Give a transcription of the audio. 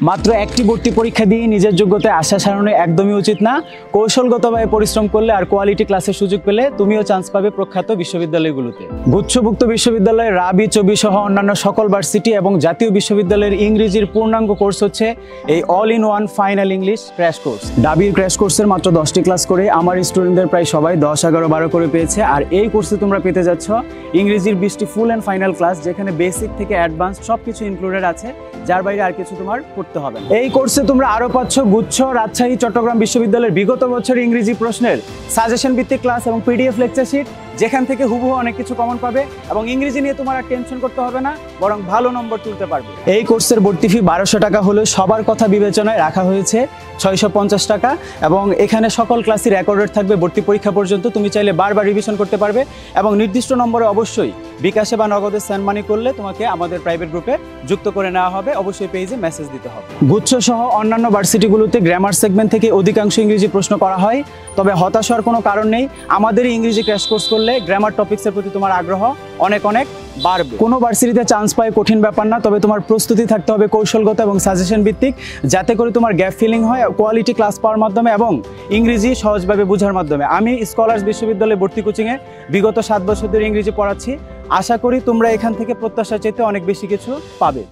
মাত্র একটি ভর্তি পরীক্ষা দিয়ে নিজের যোগ্যতায় আশা সারানো একদমই উচিত না। কৌশলগতভাবে পরিশ্রম করলে আর কোয়ালিটি ক্লাসের সুযোগ পেলে তুমিও চান্স পাবে প্রখ্যাত বিশ্ববিদ্যালয়গুলোতে। গুচ্ছভুক্ত বিশ্ববিদ্যালয় রাবি, চবি সহ অন্যান্য সকল ভার্সিটি এবং জাতীয় বিশ্ববিদ্যালয়ের ইংরেজির পূর্ণাঙ্গ কোর্স হচ্ছে এই all in one final English crash course. ডাবির ক্র্যাশ কোর্সের মাত্র 10টি ক্লাস করে আমার স্টুডেন্টদের প্রায় সবাই 10, 11, 12 করে পেয়েছে। আর এই কোর্সে তোমরা পেতে যাচ্ছ ইংরেজির 20টি ফুল অ্যান্ড ফাইনাল ক্লাস, যেখানে বেসিক থেকে অ্যাডভান্স সবকিছু ইনক্লুডেড আছে, যার বাইরে আর কিছু তোমার পড়তে হবে না। এই কোর্সে তোমরা আরো পাচ্ছ গুচ্ছ, রাজশাহী, চট্টগ্রাম বিশ্ববিদ্যালয়ের বিগত বছর ইংরেজি প্রশ্নের সাজেশন ভিত্তিক ক্লাস এবং পিডিএফ লেকচার শিট, যেখান থেকে হুবহু অনেক কিছু কমন পাবে এবং ইংরেজি নিয়ে তোমার আর টেনশন করতে হবে না, বরং ভালো নম্বর তুলতে পারবে। এই কোর্সের ভর্তি ফি 1200 টাকা হলেও সবার কথা বিবেচনায় রাখা হয়েছে 650 টাকা এবং এখানে সকল ক্লাসই রেকর্ডেড থাকবে ভর্তি পরীক্ষা পর্যন্ত। তুমি চাইলে বারবার রিভিশন করতে পারবে এবং নির্দিষ্ট নম্বরে অবশ্যই বিকাশে বা নগদে সেন্ড মানি করলে তোমাকে আমাদের প্রাইভেট গ্রুপে যুক্ত করে নেওয়া হবে। অবশ্যই পেজে মেসেজ দিতে হবে। গুচ্ছ সহ অন্যান্য ভার্সিটিগুলোতে গ্রামার সেগমেন্ট থেকে অধিকাংশ ইংরেজি প্রশ্ন করা হয়, তবে হতাশ হওয়ার কোনো কারণ নেই। আমাদের ইংরেজি ক্র্যাশ কোর্স করলে গ্রামার টপিক্সের প্রতি তোমার আগ্রহ অনেক বাড়বে। কোনো ভার্সিটিতে চান্স পায় কঠিন ব্যাপার না, তবে তোমার প্রস্তুতি থাকতে হবে কৌশলগত এবং সাজেশন ভিত্তিক, যাতে করে তোমার গ্যাপ ফিলিং হয় কোয়ালিটি ক্লাস পাওয়ার মাধ্যমে এবং ইংরেজি সহজভাবে বোঝার মাধ্যমে। আমি স্কলার্স বিশ্ববিদ্যালয়ে ভর্তি কোচিংয়ে বিগত 7 বছর ধরে ইংরেজি পড়াচ্ছি। আশা করি তোমরা এখান থেকে প্রত্যাশা চাইতে অনেক বেশি কিছু পাবে।